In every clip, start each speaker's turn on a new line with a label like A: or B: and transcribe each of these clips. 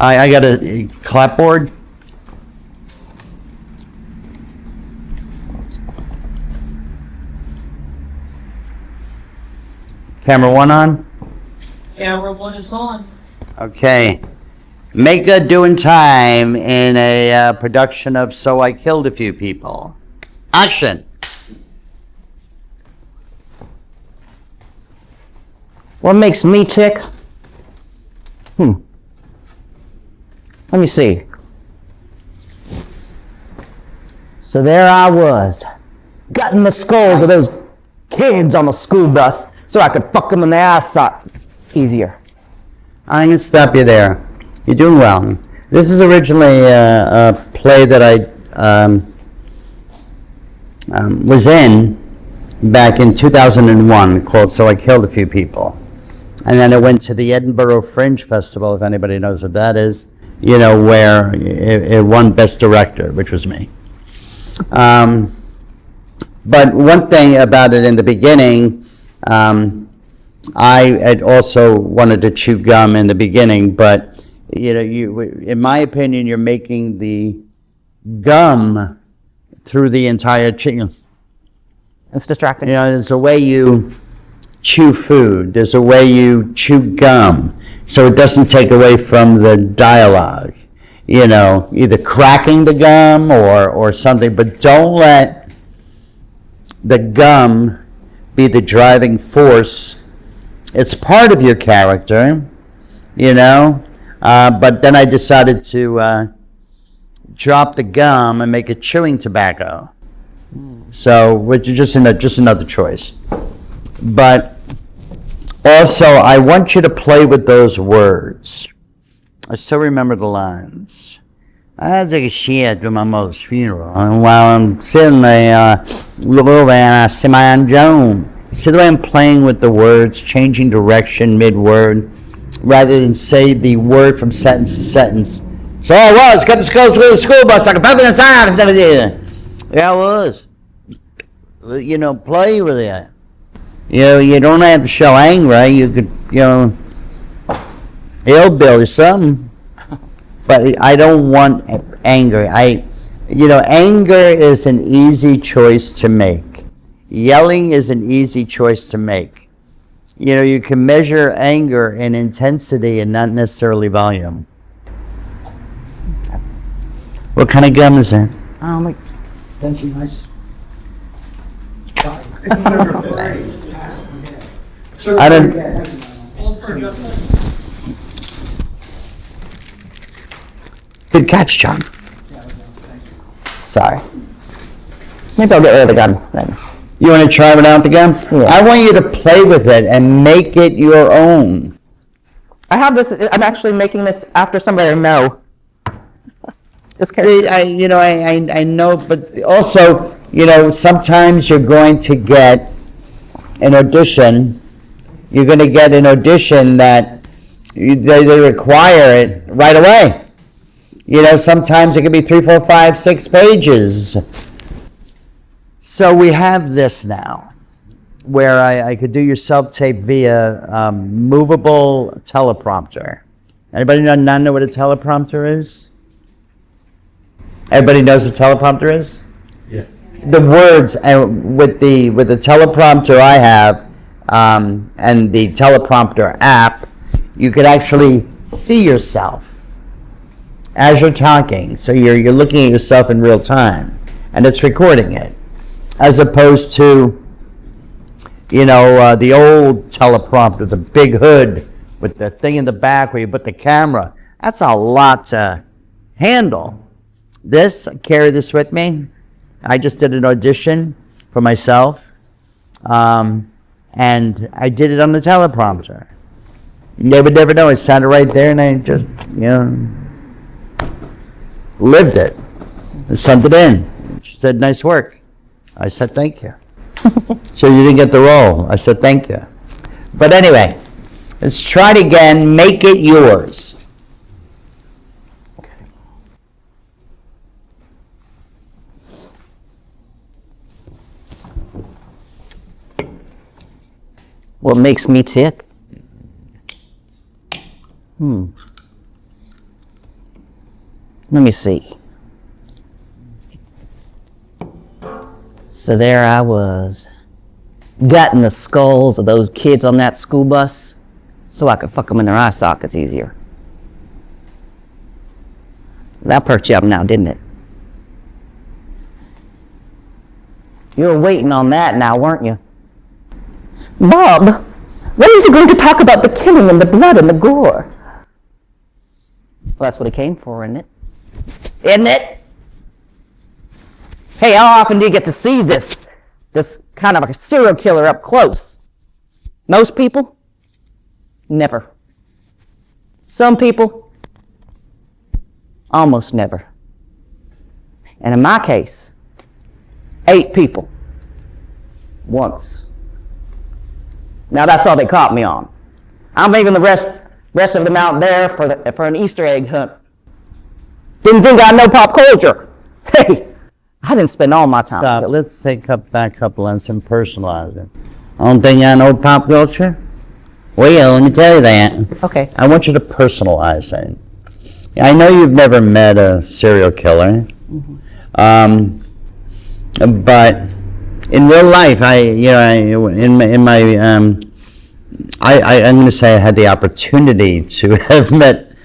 A: I got a clapboard. Camera 1 on?
B: Camera 1 is on.
A: Okay. Macah doing time in a production of So I Killed a Few People. Action.
C: What makes me tick? Let me see. So there I was, gutting the skulls of those kids on the school bus so I could fuck them in the ass easier.
A: I'm going to stop you there. You're doing well. This is originally a play that I was in back in 2001 called So I Killed a Few People. And then it went to the Edinburgh Fringe Festival, if anybody knows what that is, you know, where it won Best Director, which was me. But one thing about it in the beginning, I had also wanted to chew gum in the beginning, but you know, in my opinion, you're making the gum through the entire chicken.
C: It's distracting.
A: You know, there's a way you chew food. There's a way you chew gum, so it doesn't take away from the dialogue. You know, either cracking the gum or something, but don't let the gum be the driving force. It's part of your character, you know, but then I decided to drop the gum and make it chewing tobacco. So, which is just another choice. But also, I want you to play with those words. I still remember the lines. I had to take a shit to my mother's funeral, and while I'm sitting there, look over and I see my Aunt Joan. See the way I'm playing with the words, changing direction mid-word, rather than say the word from sentence to sentence. So I was, got to school bus, I could pop inside, yeah, I was. You know, play with it. You know, you don't have to show anger, you could, you know, hillbilly something. But I don't want anger. Anger is an easy choice to make. Yelling is an easy choice to make. You know, you can measure anger in intensity and not necessarily volume. What kind of gum is that?
D: That's nice.
A: I don't. Good catch, John. Sorry.
C: Maybe I'll get rid of the gun then.
A: You want to try it out the gum?
C: Yeah.
A: I want you to play with it and make it your own.
C: I have this. I'm actually making this after somebody I know. This character.
A: I know, but also, you know, sometimes you're going to get an audition. You're going to get an audition that they require it right away. You know, sometimes it can be 3, 4, 5, 6 pages. So we have this now, where I could do your self-tape via movable teleprompter. Anybody not know what a teleprompter is? Everybody knows what a teleprompter is?
D: Yeah.
A: The words with the teleprompter I have and the teleprompter app, you could actually see yourself as you're talking. So you're looking at yourself in real time, and it's recording it. As opposed to, you know, the old teleprompter, the big hood with the thing in the back where you put the camera. That's a lot to handle. This, I carry this with me. I just did an audition for myself, and I did it on the teleprompter. They would never know. It sounded right there, and I just, you know, lived it. I sent it in. She said, "Nice work." I said, "Thank you." So you didn't get the role. I said, "Thank you." But anyway, let's try it again. Make it yours.
C: What makes me tick? Let me see. So there I was, gutting the skulls of those kids on that school bus so I could fuck them in their eye sockets easier. That perked you up now, didn't it? You were waiting on that now, weren't you? Bob, when is he going to talk about the killing and the blood and the gore? Well, that's what he came for, isn't it? Isn't it? Hey, how often do you get to see this kind of a serial killer up close? Most people? Never. Some people? Almost never. And in my case, 8 people. Once. Now that's all they caught me on. I'm leaving the rest of them out there for an Easter egg hunt. Didn't think I know pop culture. Hey, I didn't spend all my time.
A: Stop. Let's take back a couple and some personalize it. I don't think I know pop culture? Well, yeah, let me tell you that.
C: Okay.
A: I want you to personalize it. I know you've never met a serial killer, but in real life, I'm going to say I had the opportunity to have met,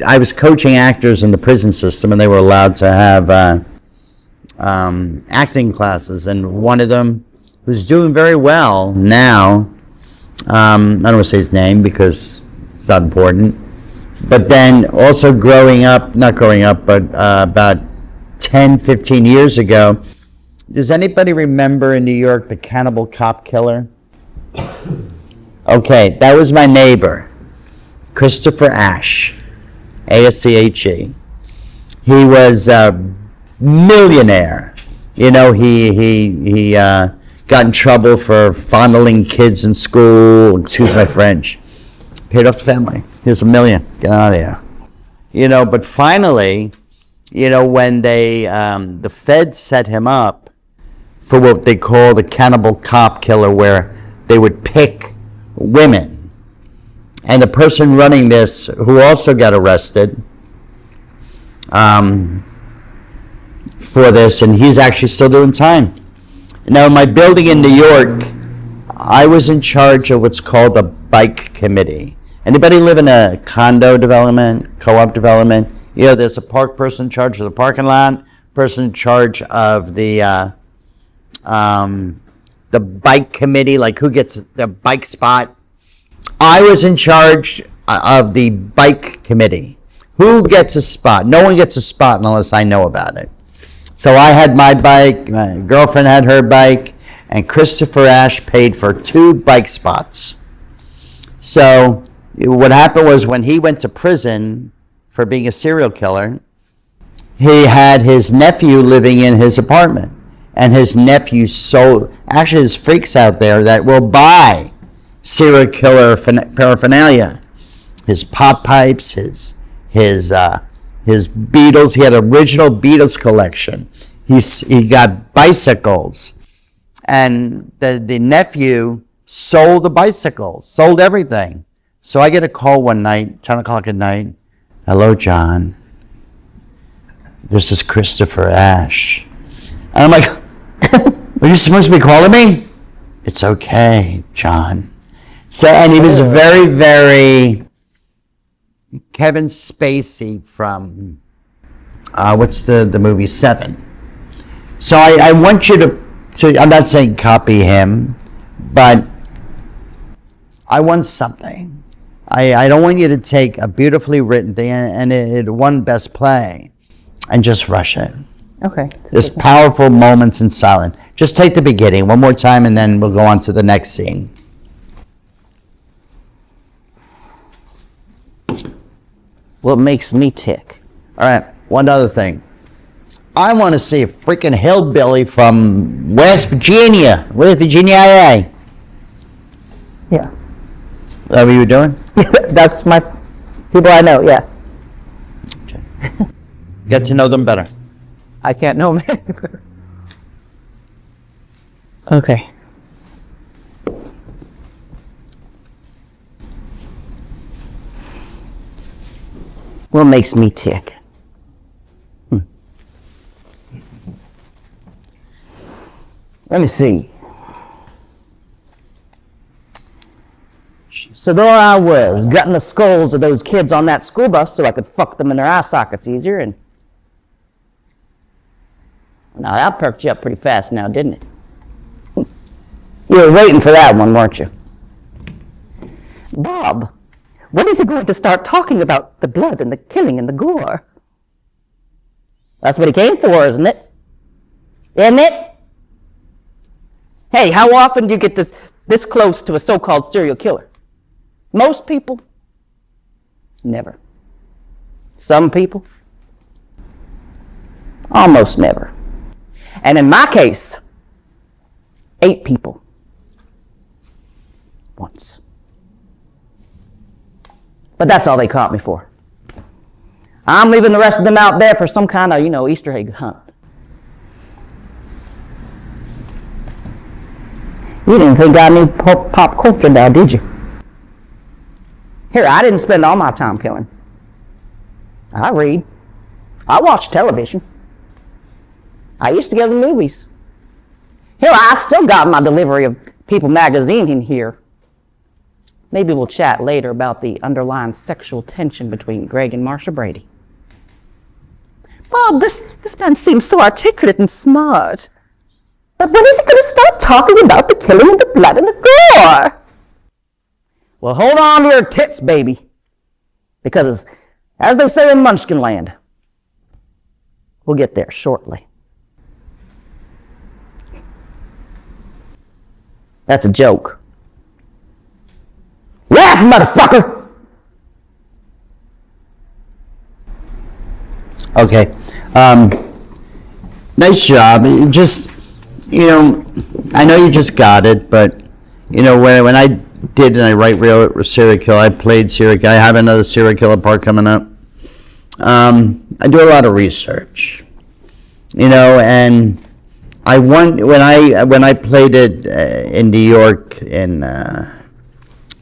A: I was coaching actors in the prison system, and they were allowed to have acting classes, and one of them who's doing very well now, I don't want to say his name because it's not important, but then also not growing up, but about 10, 15 years ago, does anybody remember in New York the cannibal cop killer? Okay, that was my neighbor, Christopher Ashe, A-S-C-H-E. He was a millionaire. He got in trouble for fondling kids in school, excuse my French. Paid off the family. Here's $1 million. Get out of here. But finally, when the feds set him up for what they call the cannibal cop killer, where they would pick women. And the person running this, who also got arrested for this, and he's actually still doing time. Now, in my building in New York, I was in charge of what's called the bike committee. Anybody live in a condo development, co-op development? There's a park person in charge of the parking lot, person in charge of the bike committee, like who gets the bike spot. I was in charge of the bike committee. Who gets a spot? No one gets a spot unless I know about it. So I had my bike, my girlfriend had her bike, and Christopher Ashe paid for 2 bike spots. So what happened was, when he went to prison for being a serial killer, he had his nephew living in his apartment. And his nephew sold, actually there's freaks out there that will buy serial killer paraphernalia. His pop pipes, his Beatles. He had original Beatles collection. He got bicycles, and the nephew sold the bicycles, sold everything. So I get a call one night, 10 o'clock at night. Hello, John. This is Christopher Ashe. And I'm like, are you supposed to be calling me? It's okay, John. So, and he was very, very Kevin Spacey from, what's the movie, Seven. So I want you to, I'm not saying copy him, but I want something. I don't want you to take a beautifully written thing and it won Best Play and just rush it.
C: Okay.
A: There's powerful moments in silence. Just take the beginning one more time, and then we'll go on to the next scene.
C: What makes me tick?
A: All right, one other thing. I want to see a freaking hillbilly from West Virginia, Virginia, IA.
C: Yeah.
A: Is that what you were doing?
C: That's my people I know, yeah.
A: Okay. Get to know them better.
C: I can't know, man. Okay. What makes me tick? Let me see. So there I was, gutting the skulls of those kids on that school bus so I could fuck them in their eye sockets easier, and now that perked you up pretty fast now, didn't it? You were waiting for that one, weren't you? Bob, when is he going to start talking about the blood and the killing and the gore? That's what he came for, isn't it? Isn't it? Hey, how often do you get this close to a so-called serial killer? Most people? Never. Some people? Almost never. And in my case, 8 people. Once. But that's all they caught me for. I'm leaving the rest of them out there for some kind of, Easter egg hunt. You didn't think I knew pop culture now, did you? Here, I didn't spend all my time killing. I read. I watch television. I used to go to the movies. Here, I still got my delivery of People magazine in here. Maybe we'll chat later about the underlying sexual tension between Greg and Marsha Brady. Bob, this man seems so articulate and smart. But when is he going to start talking about the killing and the blood and the gore? Well, hold on to your tits, baby. Because as they say in Munchkin Land, we'll get there shortly. That's a joke. Laugh, motherfucker!
A: Okay. Nice job. I know you just got it, but, when I did and I write real serial killer, I played serial killer. I have another serial killer part coming up. I do a lot of research, and when I played it in New York in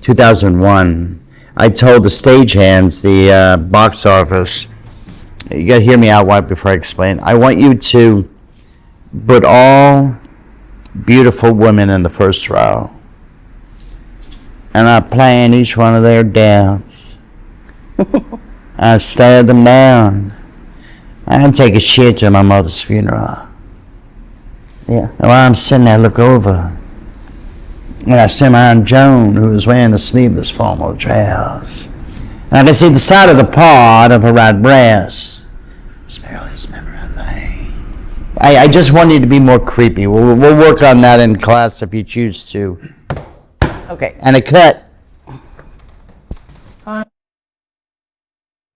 A: 2001, I told the stagehands, the box office, you got to hear me out before I explain. I want you to put all beautiful women in the first row, and I plan each one of their deaths. I stare them down. I take a shit to my mother's funeral.
C: Yeah.
A: And while I'm sitting there, I look over, and I see my Aunt Joan, who was wearing the sleeveless formal dress. And I can see the side of the paw out of her right breast. Smell this memory of thing. I just want you to be more creepy. We'll work on that in class if you choose to.
C: Okay.
A: And a cut.